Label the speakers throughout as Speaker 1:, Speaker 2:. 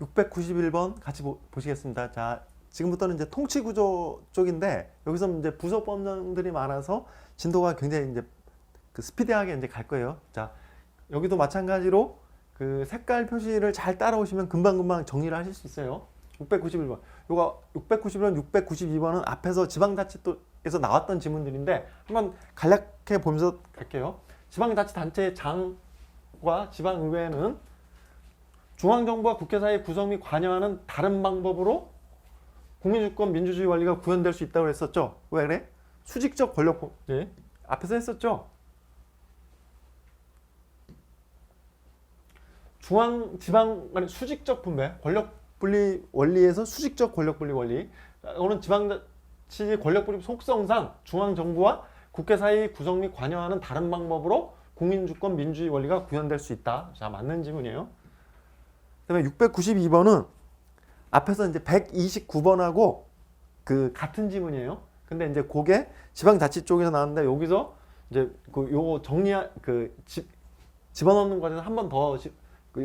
Speaker 1: 691번 같이 보시겠습니다. 자, 지금부터는 이제 통치 구조 쪽인데 여기서 이제 부속 법령들이 많아서 진도가 굉장히 이제 그 스피디하게 이제 갈 거예요. 자, 여기도 마찬가지로 그 색깔 표시를 잘 따라오시면 금방금방 정리를 하실 수 있어요. 691번. 요거 691번, 692번은 앞에서 지방자치도에서 나왔던 지문들인데 한번 간략해 보면서 갈게요. 지방자치단체의 장과 지방의회는 중앙정부와 국회 사이 구성 및 관여하는 다른 방법으로 국민주권 민주주의 원리가 구현될 수 있다고 했었죠. 왜 그래? 수직적 권력, 예. 앞에서 했었죠. 중앙, 지방 간의 수직적 분배, 권력 분리 원리에서 수직적 권력 분리 원리. 오늘 지방자치 권력 분리 속성상 중앙정부와 국회 사이 구성 및 관여하는 다른 방법으로 국민주권 민주주의 원리가 구현될 수 있다. 자, 맞는 지문이에요. 그다음에 692번은 앞에서 이제 129번하고 그 같은 지문이에요. 근데 이제 그게 지방자치 쪽에서 나왔는데 여기서 이제 그 요거 집어넣는 과정에서 한 번 더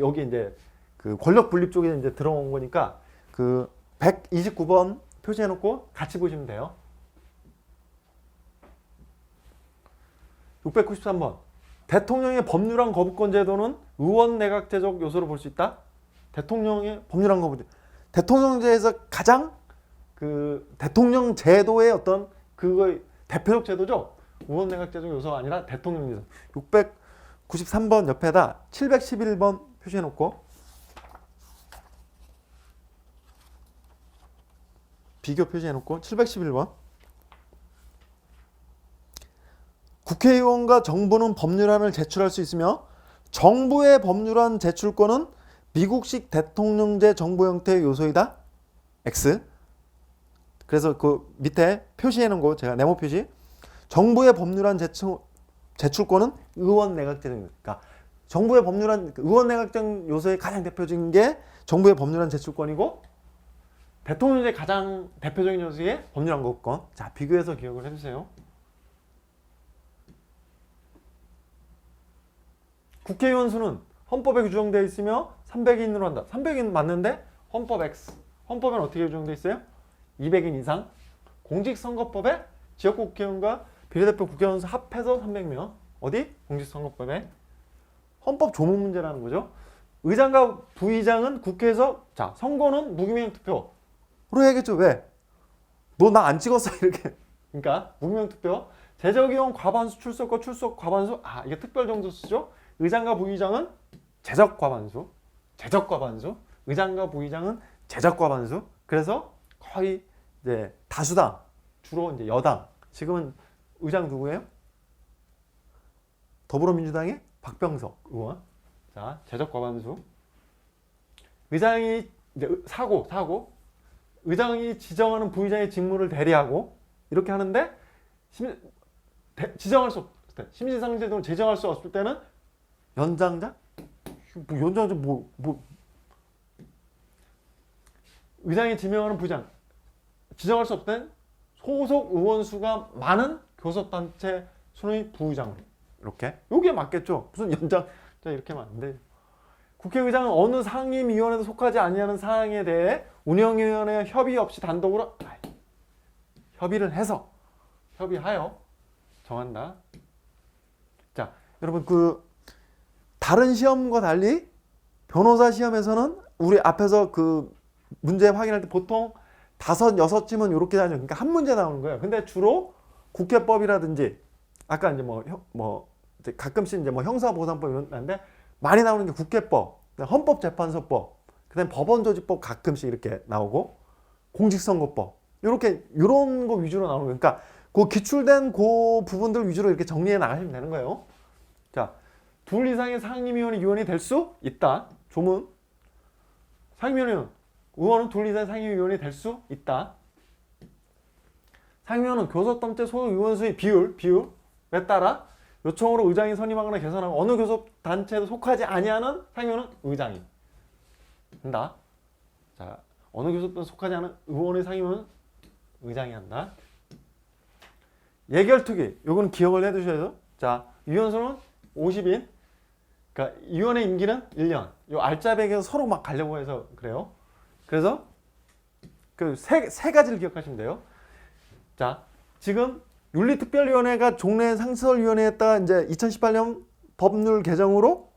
Speaker 1: 여기 이제 그 권력 분립 쪽에 이제 들어온 거니까 그 129번 표시해 놓고 같이 보시면 돼요. 693번. 대통령의 법률안 거부권 제도는 의원 내각제적 요소로 볼 수 있다. 대통령의 법률안 거부권. 대통령제에서 가장 그 대통령 제도의 어떤 그거의 대표적 제도죠. 의원 내각제적 요소가 아니라 대통령제도. 693번 옆에다 711번 표시해 놓고 비교 표시해 놓고 711번. 국회의원과 정부는 법률안을 제출할 수 있으며 정부의 법률안 제출권은 미국식 대통령제 정부 형태의 요소이다. X. 그래서 그 밑에 표시해 놓은 거 제가 네모 표시. 정부의 법률안 제출권은 의원 내각제입니다. 정부의 법률안 의원 내각제 요소의 가장 대표적인 게 정부의 법률안 제출권이고 대통령제 가장 대표적인 요소의 법률안 거부권. 자, 비교해서 기억을 해주세요. 국회의원 수는 헌법에 규정되어 있으며 300인으로 한다. 300인 맞는데 헌법 X. 헌법에는 어떻게 규정되어 있어요? 200인 이상. 공직선거법에 지역구 국회의원과 비례대표 국회의원 수 합해서 300명. 어디? 공직선거법에. 헌법 조문 문제라는 거죠. 의장과 부의장은 국회에서 자 선거는 무기명 투표로 해야겠죠. 왜? 너 나 안 찍었어 이렇게. 그러니까 무기명 투표. 제적의원 과반수 출석과 출석 과반수. 아 이게 특별 정도수죠. 의장과 부의장은 제적 과반수. 제적 과반수. 의장과 부의장은 제적 과반수. 그래서 거의 이제 다수당. 주로 이제 여당. 지금은 의장 누구예요? 더불어민주당의 박병석 의원. 자, 제적 과반수. 의장이 이제 사고. 의장이 지정하는 부의장의 직무를 대리하고 이렇게 하는데 지정할 수 없을 때, 심신상제도를 제정할 수 없을 때는 연장자? 뭐 연장자 의장이 지명하는 부의장 지정할 수 없을 땐 소속 의원 수가 많은 교섭단체 순의 부의장. 이렇게. 요게 맞겠죠? 무슨 연장자 이렇게 하면 안 돼. 국회의장은 어느 상임위원회도 속하지 아니하는 사항에 대해 운영위원회 협의 없이 단독으로 협의를 해서 협의하여 정한다. 자, 여러분 그 다른 시험과 달리 변호사 시험에서는 우리 앞에서 그 문제 확인할 때 보통 5, 6지문 이렇게 다녀요. 그러니까 한 문제 나오는 거예요. 근데 주로 국회법이라든지 아까 이제 이제 가끔씩 이제 형사보상법 이런 건데 많이 나오는 게 국회법, 헌법재판소법, 그다음에 법원조직법 가끔씩 이렇게 나오고 공직선거법 이런 거 위주로 나오는 거예요. 그러니까 그 기출된 그 부분들 위주로 이렇게 정리해 나가시면 되는 거예요. 자, 2 이상의 상임위원이 위원이 될 수 있다. 조문. 상임위원은 의원은 2 이상의 상임위원이 될 수 있다. 상임위원은 교섭단체 소속 의원 수의 비율에 따라 요청으로 의장이 선임하거나 개선하고 어느 교섭단체에도 속하지 아니하는 상임위원은 의장이 한다. 자, 어느 교섭단체에 속하지 않은 의원의 상임위원은 의장이 한다. 예결특위, 요건 기억을 해두셔야죠. 자, 위원수는 50인, 그러니까 위원회 임기는 1년. 요 알짜배기에서 서로 막 가려고 해서 그래요. 그래서 그 세 가지를 기억하시면 돼요. 자, 지금 윤리특별위원회가 종래 상설위원회에다가 이제 2018년 법률 개정으로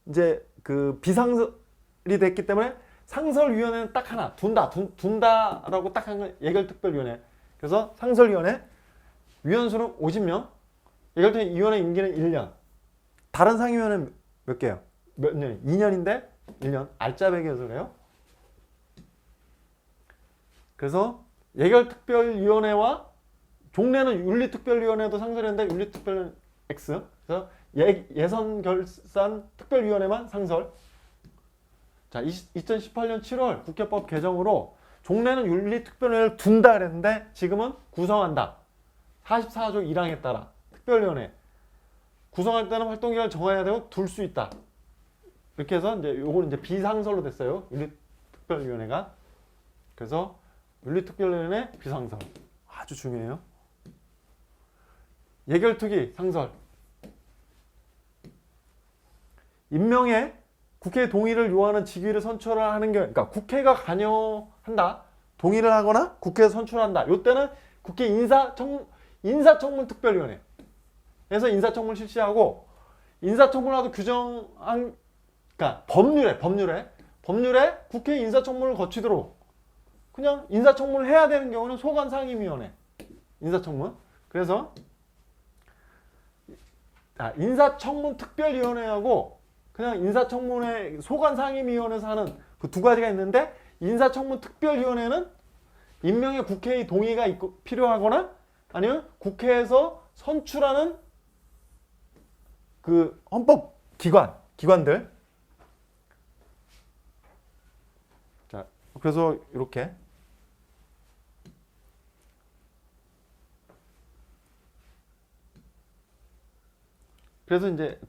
Speaker 1: 이제 그 비상설이 됐기 때문에 상설위원회는 딱 하나 둔다라고 딱 한 건 예결특별위원회. 그래서 상설위원회 위원수는 50명, 예결특별위원회 임기는 1년. 다른 상위위원회는 몇 개요? 몇 년? 2년인데 1년. 알짜배기여서 그래요. 그래서 예결특별위원회와 종래는 윤리특별위원회도 상설인데 윤리특별위원회 X. 그래서 예선결산 특별위원회만 상설. 자, 2018년 7월 국회법 개정으로 종래는 윤리특별위원회를 둔다 그랬는데 지금은 구성한다. 44조 1항에 따라 특별위원회 구성할 때는 활동기간을 정해야 되고 둘 수 있다. 이렇게 해서 이제 요거는 이제 비상설로 됐어요. 윤리특별위원회가. 그래서 윤리특별위원회 비상설 아주 중요해요. 예결특위 상설. 임명에 국회 동의를 요하는 직위를 선출하는 게, 그러니까 국회가 관여한다, 동의를 하거나 국회에서 선출한다. 요때는 국회 인사청문특별위원회에서 인사청문 실시하고, 인사청문하도 규정한, 그러니까 법률에 국회 인사청문을 거치도록 그냥 인사청문을 해야 되는 경우는 소관상임위원회 인사청문. 그래서 인사청문특별위원회하고 그냥 인사청문회 소관상임위원회에서 하는 그 두 가지가 있는데, 인사청문특별위원회는 임명에 국회의 동의가 필요하거나 아니면 국회에서 선출하는 그 헌법 기관들. 자, 그래서 이렇게 그래서 이제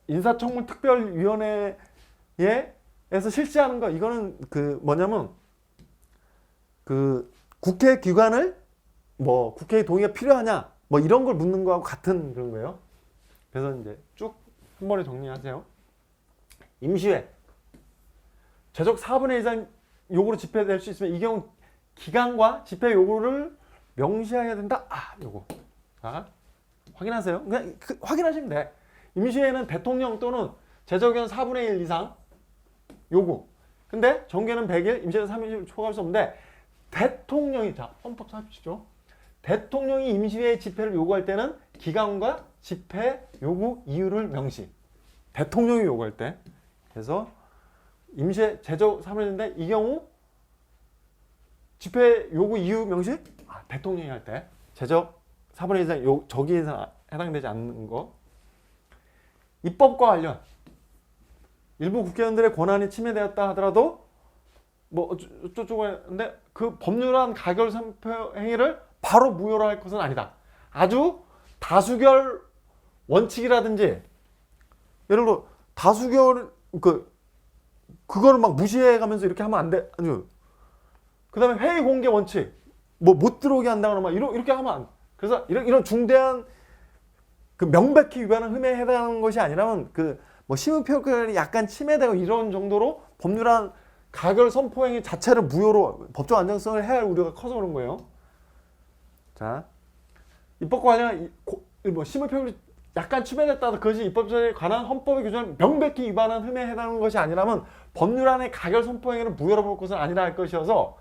Speaker 1: 인사청문특별위원회에서 실시하는 거, 이거는 그 뭐냐면 그 국회 기관을 뭐 국회의 동의가 필요하냐 뭐 이런 걸 묻는 거하고 같은 그런 거예요. 그래서 이제 쭉 한 번에 정리하세요. 임시회 제적 4분의 2상 요구로 집행될 수 있으면 이 경우 기간과 집행 요구를 명시해야 된다. 요거. 자, 확인하세요. 그냥 확인하시면 돼. 임시회는 대통령 또는 제적의원 4분의 1 이상 요구. 근데 정계는 100일, 임시회는 3일 초과할 수 없는데, 대통령이, 자, 헌법 찾으시죠. 대통령이 임시회 집회를 요구할 때는 기간과 집회 요구 이유를 명시. 대통령이 요구할 때. 그래서 임시회 제적 3일 1인데 이 경우 집회 요구 이유 명시? 대통령이 할 때. 제적 4분의 1 이상 저기에서 해당되지 않는 거. 입법과 관련 일부 국회의원들의 권한이 침해되었다 하더라도 뭐 어쩌고 했는데 그 법률안 가결 선포 행위를 바로 무효로 할 것은 아니다. 아주 다수결 원칙이라든지, 예를 들어 다수결 그거를 막 무시해가면서 이렇게 하면 안 돼. 아니요. 그다음에 회의 공개 원칙 뭐 못 들어오게 한다거나 막 이렇게 하면 안 돼. 그래서 이런 중대한 그 명백히 위반한 흠에 해당하는 것이 아니라면 그 뭐 심의표결이 약간 침해되고 이런 정도로 법률안 가결 선포 행위 자체를 무효로 법적 안정성을 해야 할 우려가 커서 그런 거예요. 자, 입법과 관련 뭐 심의표결이 약간 침해됐다, 그것이 입법에 관한 헌법의 규정을 명백히 위반한 흠에 해당하는 것이 아니라면 법률안의 가결 선포 행위를 무효로 볼 것은 아니라 할 것이어서,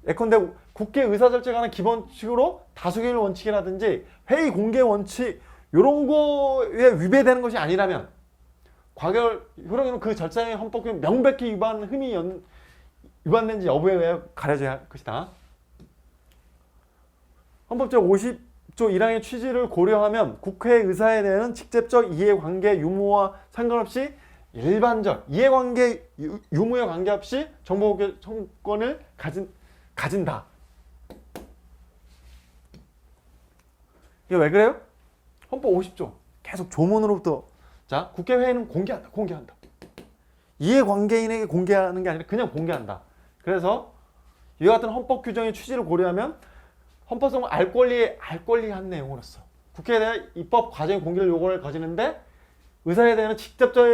Speaker 1: 예컨대 국회 의사절차에 관한 기본칙으로 다수결 원칙이라든지 회의 공개 원칙 이런 거에 위배되는 것이 아니라면, 과결 효력에는 그 절차의 헌법규 명백히 위반 흠이 위반된지 여부에 가려져야 할 것이다. 헌법 제50조 1항의 취지를 고려하면 국회 의사에 대한 직접적 이해관계 유무와 상관없이 일반적 이해관계 유무에 관계없이 정보공개 청구권을 가진다. 이게 왜 그래요? 헌법 50조 계속 조문으로부터, 자, 국회회의는 공개한다. 이해관계인에게 공개하는 게 아니라 그냥 공개한다. 그래서 이와 같은 헌법 규정의 취지를 고려하면 헌법성 알 권리한 내용으로서 국회에 대한 입법 과정의 공개를 요구를 거지는데 의사에 대한 직접적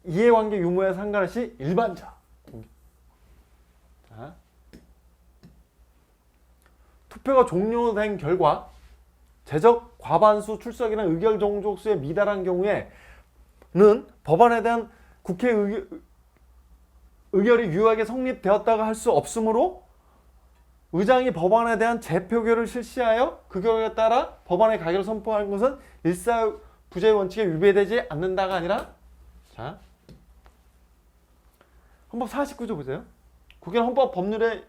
Speaker 1: 이해관계 유무에 상관없이 일반적 공개. 자, 투표가 종료된 결과 제적 과반수 출석이나 의결 종족수에 미달한 경우에는 법안에 대한 국회 의결이 유효하게 성립되었다고 할 수 없으므로 의장이 법안에 대한 재표결을 실시하여 그 결과에 따라 법안의 가결을 선포하는 것은 일사부재의 원칙에 위배되지 않는다가 아니라, 자, 헌법 49조 보세요. 국회는 헌법 법률에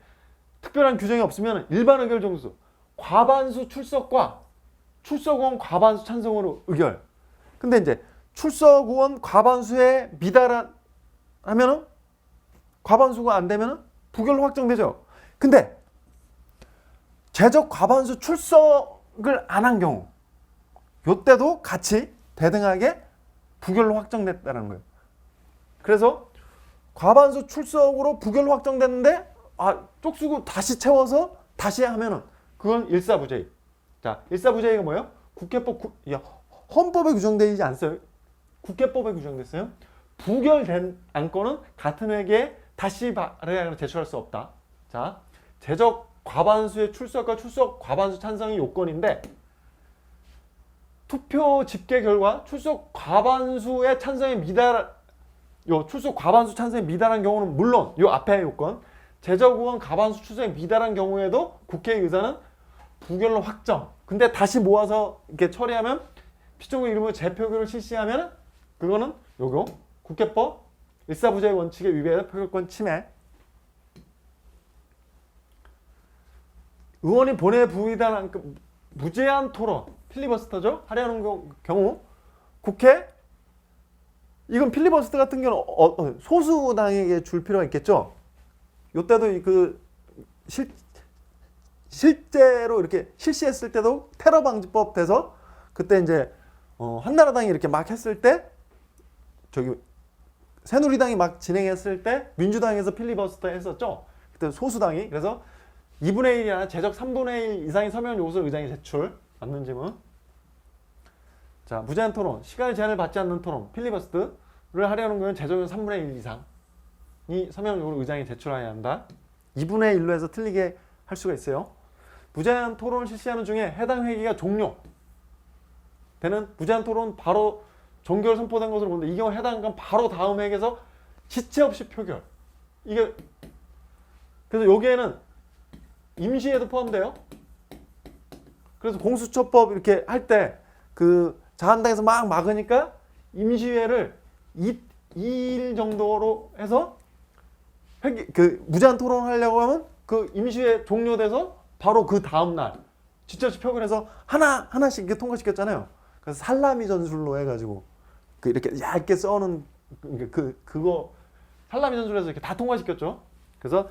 Speaker 1: 특별한 규정이 없으면 일반 의결 종수 과반수 출석과 출석 의원 과반수 찬성으로 의결. 근데 이제 출석 의원 과반수에 미달하면은 과반수가 안 되면은 부결로 확정되죠. 근데 제적 과반수 출석을 안 한 경우, 요때도 같이 대등하게 부결로 확정됐다는 거예요. 그래서 과반수 출석으로 부결로 확정됐는데 쪽수고 다시 채워서 다시 하면은 그건 일사부재입. 자, 일사부재가 뭐예요? 국회법 헌법에 규정되지 않았어요. 국회법에 규정됐어요. 부결된 안건은 같은 회계에 다시 발의하거나 제출할 수 없다. 자, 제적 과반수의 출석과 출석 과반수 찬성이 요건인데 투표 집계 결과 출석 과반수의 찬성에 출석 과반수 찬성에 미달한 경우는 물론 요 앞에 요건 제적 의원 과반수 출석에 미달한 경우에도 국회의사는 부결로 확정. 근데 다시 모아서 이렇게 처리하면 피조국 이름으로 재표결을 실시하면 그거는 요거 국회법 일사부재의 원칙에 위배해서 표결권 침해. 의원이 본회의에 부의한 무제한 토론 필리버스터죠. 하려는 경우 국회 이건 필리버스터 같은 경우는 소수당에게 줄 필요가 있겠죠. 요때도 그 실제로 이렇게 실시했을 때도 테러 방지법 돼서 그때 이제 한나라당이 이렇게 막 했을 때 저기 새누리당이 막 진행했을 때 민주당에서 필리버스터 했었죠. 그때 소수당이. 그래서 2분의 1이나 제적 3분의 1 이상의 서면 요구서 의장이 제출. 맞는 질문. 자, 무제한 토론. 시간의 제한을 받지 않는 토론. 필리버스터를 하려는 거는 제적은 3분의 1 이상이 서면 요구를 의장이 제출해야 한다. 2분의 1로 해서 틀리게 할 수가 있어요. 무제한 토론을 실시하는 중에 해당 회기가 종료되는 무제한 토론 바로 종결 선포된 것으로 보는데 이 경우 해당 건 바로 다음 회기에서 지체 없이 표결. 이게 그래서 여기에는 임시회도 포함돼요. 그래서 공수처법 이렇게 할 때 그 자한당에서 막 막으니까 임시회를 2일 정도로 해서 그 무제한 토론을 하려고 하면 그 임시회 종료돼서 바로 그 다음 날 지체 없이 표결해서 하나씩 이렇게 통과시켰잖아요. 그래서 살라미 전술로 해가지고 그 이렇게 얇게 써는 그거 살라미 전술에서 이렇게 다 통과시켰죠. 그래서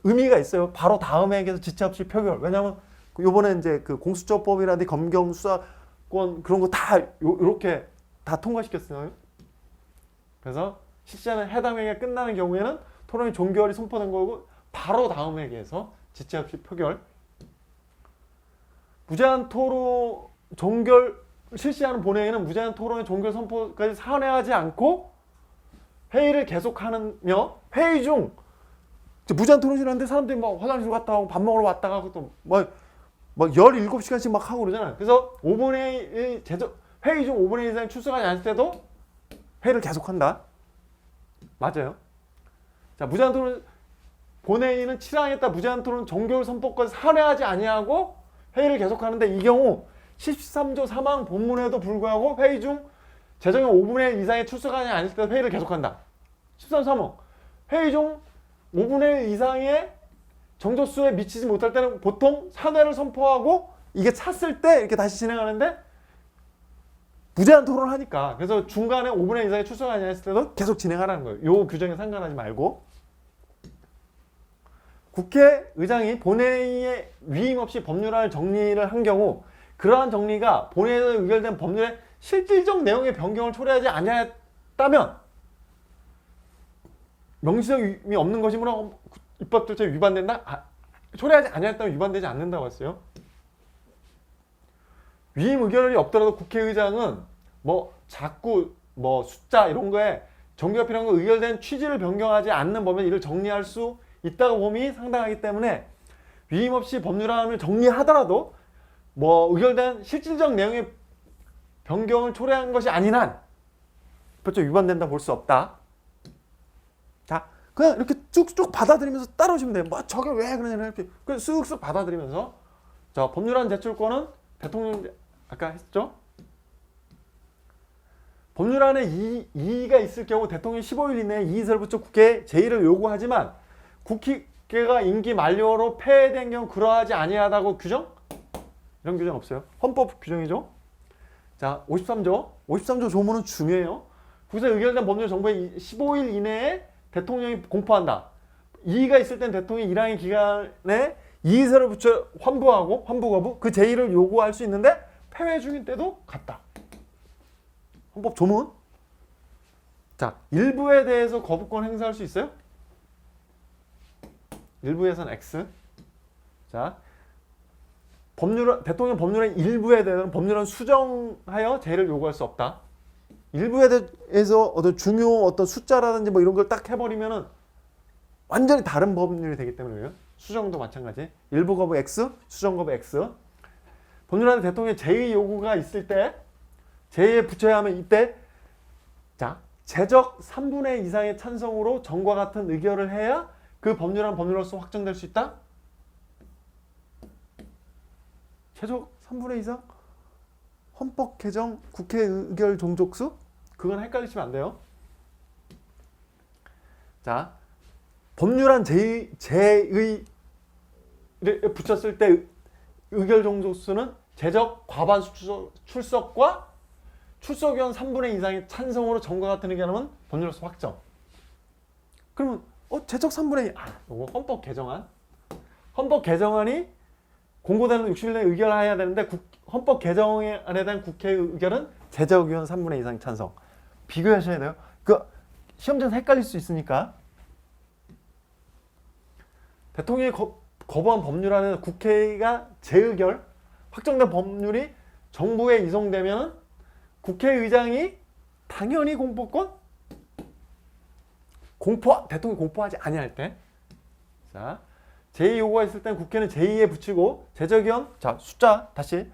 Speaker 1: 의미가 있어요. 바로 다음 회기에서 지체 없이 표결. 왜냐하면 요번에 이제 그 공수처법이라든지 검경 수사권 그런 거 다 요렇게 다 통과시켰어요. 그래서 실시하는 해당 회기가 끝나는 경우에는 토론이 종결이 선포된 거고 바로 다음 회기에서 지체 없이 표결. 무제한 토론 종결 실시하는 본회의는 무제한 토론의 종결 선포까지 산회하지 않고 회의를 계속하며 회의 중 무제한 토론실 하는데 사람들이 막 화장실 갔다 오고 밥 먹으러 왔다가 또 막 17시간씩 막 하고 그러잖아요. 그래서 5분의 1 회의 중 5분의 1 이상 출석하지 않을 때도 회의를 계속한다. 맞아요. 자, 무제한 토론 본회의는 7항에 따라 무제한 토론 종결 선포까지 산회하지 아니하고 회의를 계속하는데 이 경우 13조 3항 본문에도 불구하고 회의 중 재정의 5분의 1 이상의 출석하지 않을 때 회의를 계속한다. 13.3항 회의 중 5분의 1 이상의 정족수에 미치지 못할 때는 보통 산회를 선포하고 이게 찼을 때 이렇게 다시 진행하는데 무제한 토론을 하니까 그래서 중간에 5분의 1 이상의 출석하지 않을 때도 계속 진행하라는 거예요. 요 규정에 상관하지 말고. 국회의장이 본회의에 위임 없이 법률안을 정리를 한 경우 그러한 정리가 본회의에서 의결된 법률의 실질적 내용의 변경을 초래하지 아니했다면 명시성이 없는 것이므로 입법 절차에 위반된다? 초래하지 아니했다면 위반되지 않는다고 했어요. 위임 의결이 없더라도 국회의장은 자꾸 숫자 이런 거에 정규가 필요한 건 의결된 취지를 변경하지 않는 범위는 이를 정리할 수 있다고 봄이 상당하기 때문에 위임 없이 법률안을 정리하더라도 뭐 의결된 실질적 내용의 변경을 초래한 것이 아닌 한 법적 위반된다 볼 수 없다. 자, 그냥 이렇게 쭉쭉 받아들이면서 따라오시면 돼요. 뭐 저게 왜 그러냐 이렇게 그냥 쓱쓱 받아들이면서 자, 법률안 제출권은 대통령 아까 했죠? 법률안에 이의가 있을 경우 대통령이 15일 이내에 이의서를 붙여 국회에 제의를 요구하지만 국회가 임기 만료로 폐회된 경우 그러하지 아니하다고 규정? 이런 규정 없어요. 헌법 규정이죠. 자, 53조 조문은 중요해요. 국회 의결된 법률 정부에 15일 이내에 대통령이 공포한다. 이의가 있을 땐 대통령이 일항의 기간에 이의서를 붙여 환부 거부 그 제의를 요구할 수 있는데 폐회 중인 때도 같다. 헌법 조문. 자, 일부에 대해서 거부권 행사할 수 있어요? 일부에서는 X. 자, 대통령 법률안 일부에 대해서는 법률안 수정하여 제의를 요구할 수 없다. 일부에 대해서 어떤 중요 어떤 숫자라든지 뭐 이런 걸 딱 해버리면은 완전히 다른 법률이 되기 때문에 그래요. 수정도 마찬가지. 일부 거부 X, 수정 거부 X. 법률안에 대통령 제의 요구가 있을 때 제의에 붙여야 하면 이때 자, 제적 3분의 2 이상의 찬성으로 전과 같은 의결을 해야 그 법률안 법률로서 확정될 수 있다. 제적 3분의 2 이상? 헌법 개정 국회 의결 종족수? 그건 헷갈리시면 안 돼요. 자, 법률안 제의를 붙였을 때 의결 종족수는 제적 과반수 출석과 출석위원 3분의 2 이상의 찬성으로 전과 같은 의견하면 법률로서 확정. 그러면 제적 3분의 2 이거 헌법 개정안이 공고되는 60일 내에 의결해야 되는데 헌법 개정안에 대한 국회 의결은 제적위원 3분의 2 이상 찬성. 비교하셔야 돼요. 그 시험장에서 헷갈릴 수 있으니까. 대통령이 거부한 법률안에는 국회가 재의결 확정된 법률이 정부에 이송되면 국회의장이 당연히 공포권 대통령이 공포하지 아니할 때 자, 제의 요구가 있을 땐 국회는 제의에 붙이고 제적위원 자 숫자 다시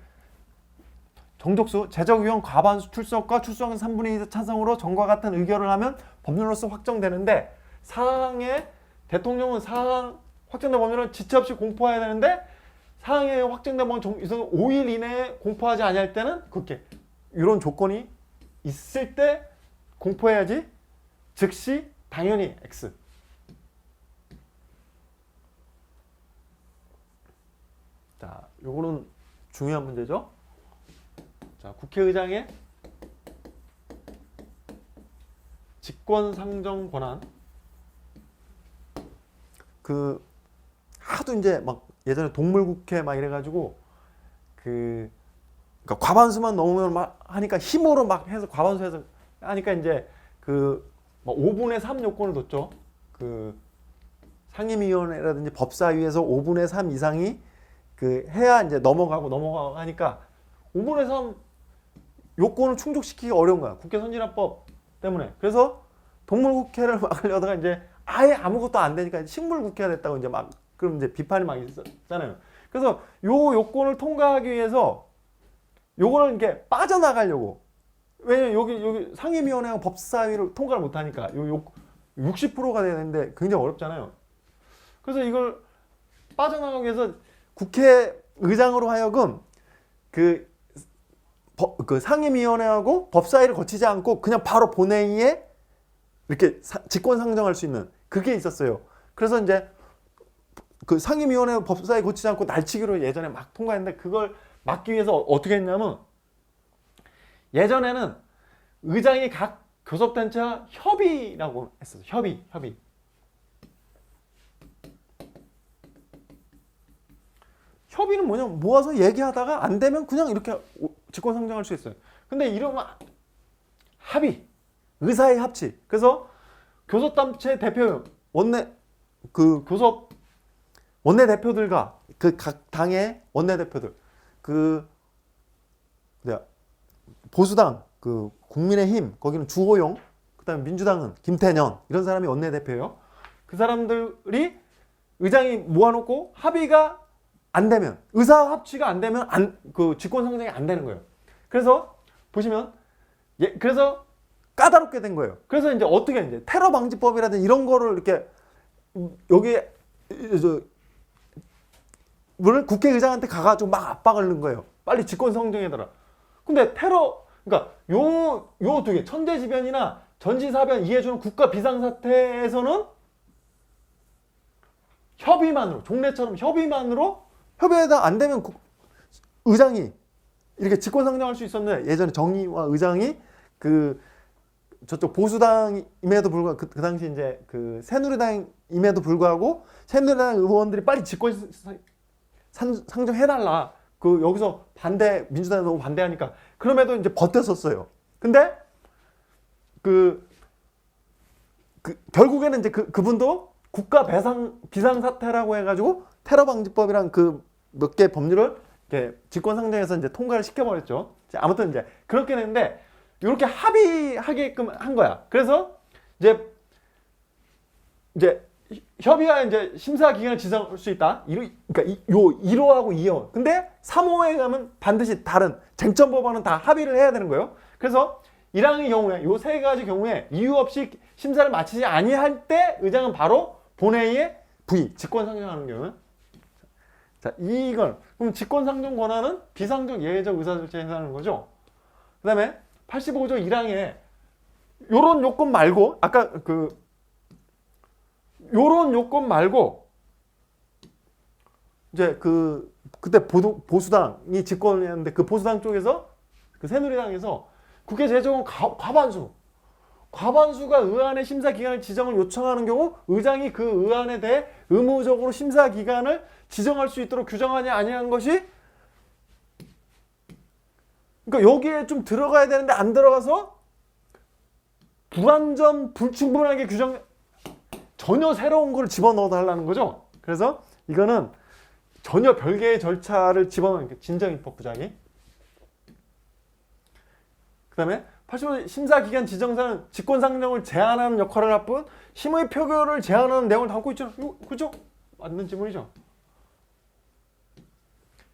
Speaker 1: 정족수 제적위원 과반수 출석과 출석은 3분의 2 찬성으로 전과 같은 의결을 하면 법률로서 확정되는데 사항에 대통령은 사항 확정된 법률은 지체 없이 공포해야 되는데 사항에 확정된 법률 5일 이내에 공포하지 아니할 때는 그렇게 이런 조건이 있을 때 공포해야지 즉시 당연히 X. 자, 요거는 중요한 문제죠. 자, 국회의장의 직권상정 권한. 그 하도 이제 막 예전에 동물국회 막 이래가지고 그러니까 과반수만 넘으면 막 하니까 힘으로 막 해서 과반수해서 하니까 이제 그 5분의 3 요건을 뒀죠. 그 상임위원회라든지 법사위에서 5분의 3 이상이 그 해야 이제 넘어가고 하니까 5분의 3 요건을 충족시키기 어려운 거야. 국회 선진화법 때문에. 그래서 동물국회를 막으려다가 이제 아예 아무것도 안 되니까 식물국회가 됐다고 이제 막 그럼 이제 비판이 막 있었잖아요. 그래서 요 요건을 통과하기 위해서 요거를 이렇게 빠져나가려고. 왜냐면 여기 상임위원회하고 법사위를 통과를 못 하니까 요 60%가 돼야 되는데 굉장히 어렵잖아요. 그래서 이걸 빠져나가기 위해서 국회의장으로 하여금 그 상임위원회하고 법사위를 거치지 않고 그냥 바로 본회의에 이렇게 직권 상정할 수 있는 그게 있었어요. 그래서 이제 그 상임위원회 법사위 거치지 않고 날치기로 예전에 막 통과했는데 그걸 막기 위해서 어떻게 했냐면 예전에는 의장이 각 교섭단체와 협의라고 했어요. 협의. 협의는 뭐냐면 모아서 얘기하다가 안 되면 그냥 이렇게 직권 상정할 수 있어요. 근데 이러면 합의, 의사의 합치. 그래서 교섭단체 대표 원내대표들과 그 각 당의 원내대표들 보수당 국민의힘 거기는 주호영 그다음에 민주당은 김태년 이런 사람이 원내대표예요. 그 사람들이 의장이 모아놓고 합의가 안 되면 의사 합치가 안 되면 그 직권 상정이 안 되는 거예요. 그래서 보시면 그래서 까다롭게 된 거예요. 그래서 이제 어떻게 이제 테러 방지법이라든지 이런 거를 이렇게 여기에 물론 국회의장한테 가가지고 막 압박을 넣은 거예요. 빨리 직권 상정해달라. 근데 그러니까 요 두 개, 천재지변이나 전지사변 이해주는 국가 비상사태에서는 협의만으로, 종래처럼 협의만으로 협의가 안 되면 의장이 이렇게 직권 상정할 수 있었는데 예전에 정의와 의장이 그 저쪽 보수당임에도 불구하고 그 당시 이제 그 새누리당임에도 불구하고 새누리당 의원들이 빨리 직권 상정해달라. 그 여기서 민주당이 너무 반대하니까 그럼에도 이제 버텼었어요. 근데 결국에는 이제 그분도 국가 비상사태라고 해가지고 테러방지법이랑 그 몇 개 법률을 이렇게 직권 상정해서 이제 통과를 시켜버렸죠. 아무튼 이제 그렇게 됐는데 이렇게 합의하게끔 한 거야. 그래서 이제 협의하에 이제 심사 기간을 지정할 수 있다. 그러니까 요 1호하고 2호. 근데 3호에 가면 반드시 다른 쟁점 법안은 다 합의를 해야 되는 거예요. 그래서 1항의 경우에 요 세 가지 경우에 이유 없이 심사를 마치지 아니할 때 의장은 바로 본회의에 직권 상정하는 경우는 자, 그럼 직권 상정 권한은 비상적 예외적 의사 절차에 해당하는 거죠. 그다음에 85조 1항에 요런 요건 말고 아까 요런 요건 말고 이제 그때 보수당이 집권했는데 그 보수당 쪽에서 그 새누리당에서 국회 재정은 과반수가 의안의 심사 기간을 지정을 요청하는 경우 의장이 그 의안에 대해 의무적으로 심사 기간을 지정할 수 있도록 규정하냐 아니한 것이 그러니까 여기에 좀 들어가야 되는데 안 들어가서 불완전 불충분하게 전혀 새로운 걸 집어넣어 달라는 거죠. 그래서 이거는 전혀 별개의 절차를 집어넣는 진정입법 부작위. 그 다음에 85조 심사기간 지정사는 직권상정을 제한하는 역할을 할 뿐 심의 표결을 제한하는 내용을 담고 있죠. 그죠? 맞는 질문이죠.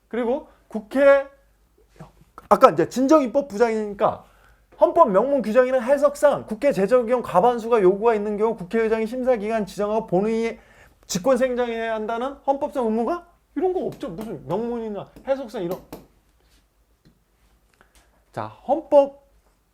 Speaker 1: 그리고 국회 아까 이제 진정입법 부작위니까 헌법 명문 규정이나 해석상 국회 제적 경우 과반수가 요구가 있는 경우 국회의장이 심사기간 지정하고 본회의에 직권 상정해야 한다는 헌법상 의무가 이런 거 없죠. 무슨 명문이나 해석상 이런. 자, 헌법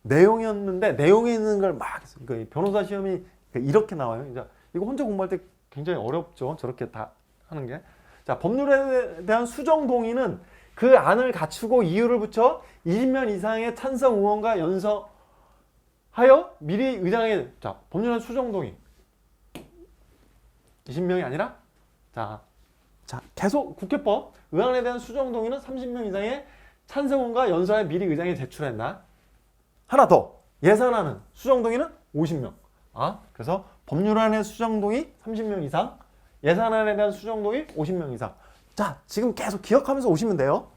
Speaker 1: 내용이었는데 내용에 있는 걸 막 변호사 시험이 이렇게 나와요. 이제 이거 혼자 공부할 때 굉장히 어렵죠. 저렇게 다 하는 게. 자, 법률에 대한 수정 동의는 그 안을 갖추고 이유를 붙여 20명 이상의 찬성 의원과 연서하여 미리 의장에게 자, 법률안 수정 동의 20명이 아니라 자, 계속 국회법 의안에 대한 수정 동의는 30명 이상의 찬성 의원과 연서하여 미리 의장에 제출한다. 하나 더. 예산안은 수정 동의는 50명. 그래서 법률안의 수정 동의 30명 이상, 예산안에 대한 수정 동의 50명 이상. 자, 지금 계속 기억하면서 오시면 돼요.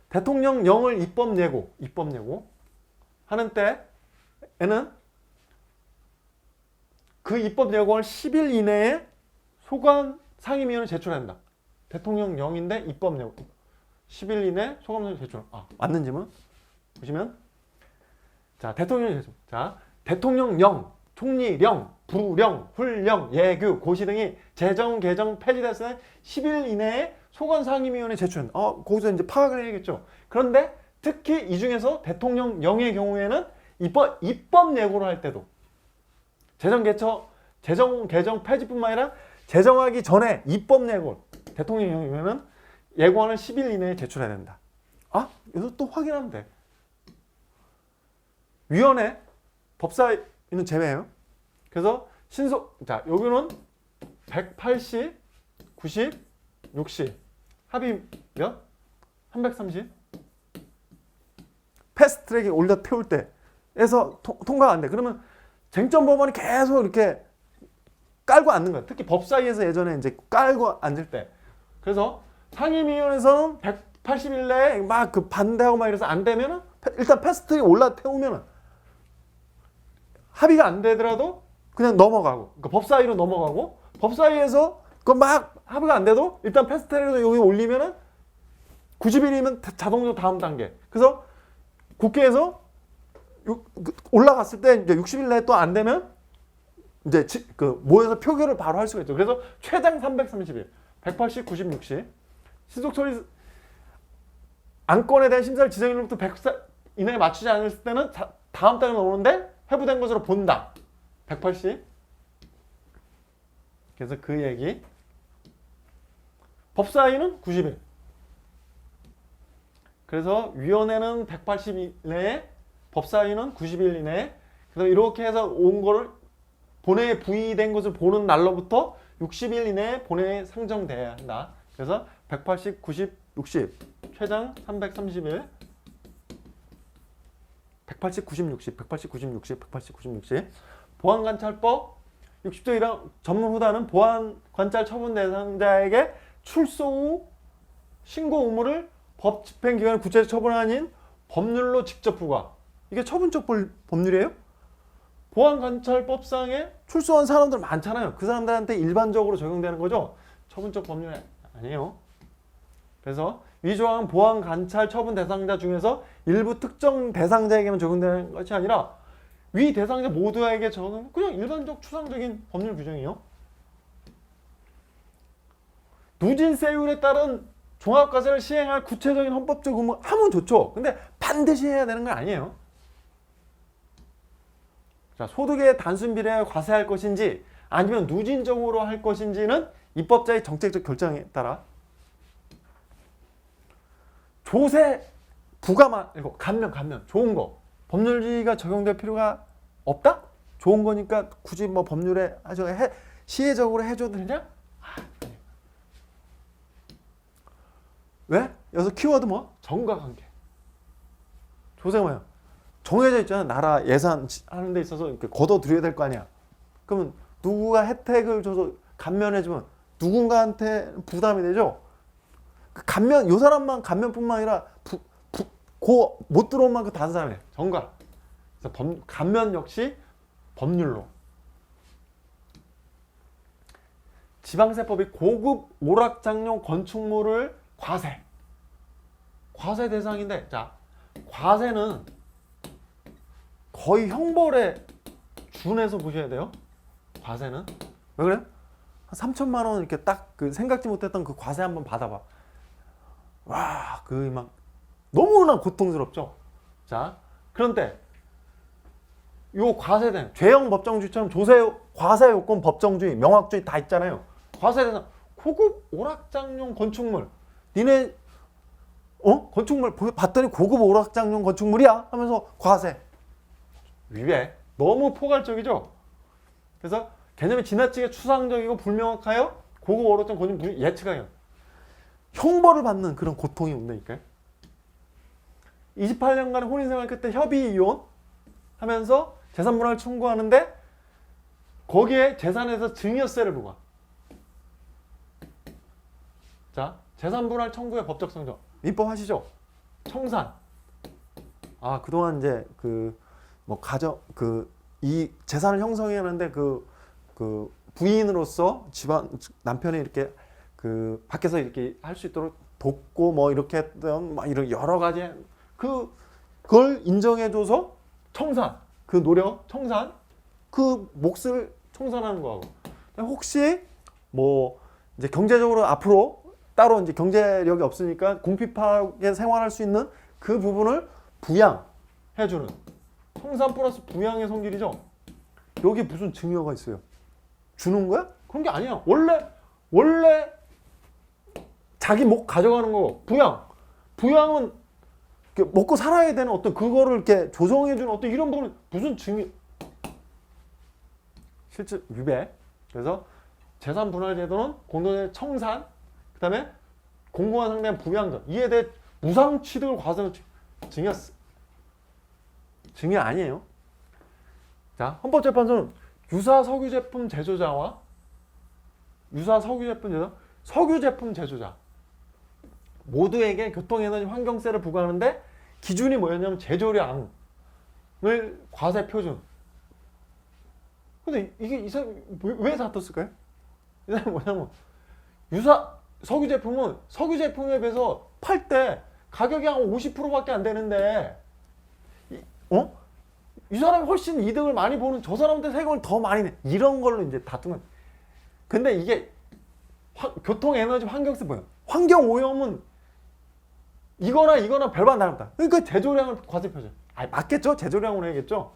Speaker 1: 대통령령을 입법 예고 하는 때에는 그 입법 예고를 10일 이내에 소관 상임위원회 제출한다. 대통령령인데 입법 예고 10일 이내 소관 제출. 맞는 질문 보시면 자, 대통령령, 총리령, 부령, 훈령, 예규, 고시 등이 제정, 개정, 폐지됐을 때 10일 이내에 소관상임위원회 제출한다. 거기서 이제 파악을 해야겠죠. 그런데 특히 이 중에서 대통령령의 경우에는 입법 예고를 할 때도 제정, 개정, 폐지뿐만 아니라 제정하기 전에 입법 예고, 대통령령에는 예고안을 10일 이내에 제출해야 된다. 여기서 또 확인하면 돼. 위원회, 법사위는 제외예요. 그래서 자, 여기는 180, 90, 60. 합의 몇? 330. 패스트트랙에 올려 태울 때에서 통과가 안 돼. 그러면 쟁점 법안이 계속 이렇게 깔고 앉는 거야. 특히 법사위에서 예전에 이제 깔고 앉을 때. 그래서 상임위원회에서는 180일 내에 막 반대하고 막 이래서 안 되면은 일단 패스트트랙에 올라 태우면은 합의가 안 되더라도 그냥 넘어가고, 그러니까 법사위로 넘어가고, 법사위에서 그 막 합의가 안 돼도 일단 패스트트랙에서 여기 올리면은 90일이면 자동적으로 다음 단계. 그래서 국회에서 올라갔을 때 이제 60일 내에 또 안 되면 이제 모여서 표결을 바로 할 수가 있죠. 그래서 최장 330일, 180, 90, 60. 신속처리 안건에 대한 심사를 지정일로부터 100일 이내에 맞추지 않을 때는 다음 달에 오는데 회부된 것으로 본다. 180. 그래서 그 얘기. 법사위는 90일. 그래서 위원회는 180일 이내에, 법사위는 90일 이내에. 그래서 이렇게 해서 온 거를 본회의에 부의된 것을 보는 날로부터 60일 이내에 본회의에 상정돼야 한다. 그래서 180, 90, 60, 최장 330일, 180, 90, 60, 180, 90, 60, 180, 90, 60. 보안관찰법 60조 1항 전문 후단은 보안관찰 처분 대상자에게 출소 후 신고 의무를 법 집행기관의 구체적 처분 아닌 법률로 직접 부과. 이게 처분적 법률이에요? 보안관찰법상에 출소한 사람들 많잖아요. 그 사람들한테 일반적으로 적용되는 거죠. 처분적 법률이 아니에요. 그래서 이 조항은 보안관찰 처분 대상자 중에서 일부 특정 대상자에게만 적용되는 것이 아니라 위 대상자 모두에게 적용, 그냥 일반적 추상적인 법률 규정이에요. 누진세율에 따른 종합과세를 시행할 구체적인 헌법적 의무 하면 좋죠. 근데 반드시 해야 되는 건 아니에요. 자, 소득의 단순 비례에 과세할 것인지 아니면 누진적으로 할 것인지는 입법자의 정책적 결정에 따라. 조세 부과만, 이거 감면 좋은 거 법률지가 적용될 필요가 없다? 좋은 거니까 굳이 뭐 법률에 시혜적으로 해줘도 되냐? 왜? 여기서 키워드 뭐? 정과관계. 조세가 뭐야? 정해져 있잖아. 나라 예산 하는 데 있어서 이렇게 걷어들여야 될 거 아니야. 그러면 누구가 혜택을 줘서 감면해주면 누군가한테 부담이 되죠. 감면, 요 사람만 감면뿐만 아니라 못 들어온 만큼 다른 사람이에요. 정과. 그래서 감면 역시 법률로. 지방세법이 고급 오락장용 건축물을 과세 대상인데, 자, 과세는 거의 형벌에 준해서 보셔야 돼요. 과세는. 왜 그래요? 한 3천만 원 이렇게 딱 그 생각지 못했던 그 과세 한번 받아봐. 와, 그 막 너무나 고통스럽죠. 자, 그런데 요 과세된 죄형 법정주의처럼 과세 요건 법정주의, 명확주의 다 있잖아요. 과세 대상 고급 오락장용 건축물. 니네 건축물 봤더니 고급 오락장용 건축물이야 하면서 과세. 위배. 너무 포괄적이죠. 그래서 개념이 지나치게 추상적이고 불명확하여 고급 오락장 건축물 예측하기 형벌을 받는 그런 고통이 온다니까요. 28년간의 혼인생활 끝에 협의 이혼 하면서 재산분할 청구하는데 거기에 재산에서 증여세를 부과. 자, 재산분할 청구의 법적 성정. 민법 하시죠? 청산. 아, 그동안 이제 이 재산을 형성해야 하는데 그 부인으로서 남편이 이렇게 밖에서 이렇게 할 수 있도록 돕고 뭐 이렇게 했던 막 이런 여러 가지 그걸 인정해줘서 청산, 그 노력 청산, 그 몫을 청산하는 거하고, 혹시 뭐 이제 경제적으로 앞으로 따로 이제 경제력이 없으니까 궁핍하게 생활할 수 있는 그 부분을 부양해주는 청산 플러스 부양의 성질이죠. 여기 무슨 증여가 있어요? 주는 거야? 그런 게 아니야. 원래 자기 목 가져가는 거. 부양은 먹고 살아야 되는 어떤 그거를 이렇게 조성해주는 어떤 이런 부분, 무슨 증여, 실제 위배. 그래서 재산 분할 제도는 공동의 청산, 그 다음에 공공한 상대한 부양전, 이에 대해 무상 취득을 과세로 증여 아니에요. 자, 헌법재판소는 유사 석유제품 제조자와 석유제품 제조자 모두에게 교통에너지 환경세를 부과하는데 기준이 뭐였냐면 제조량을 과세 표준. 근데 이게 이 사람이 왜 다퉜을까요? 이 사람이 뭐냐면 석유 제품은 석유 제품에 비해서 팔 때 가격이 한 50%밖에 안 되는데 이 사람이 훨씬 이득을 많이 보는 저 사람한테 세금을 더 많이 내. 이런 걸로 이제 다투면. 근데 이게 교통, 에너지, 환경세 뭐예요? 환경 오염은 이거나 별반 다릅니다. 그러니까 제조량을 과세표죠. 맞겠죠? 제조량으로 해야겠죠?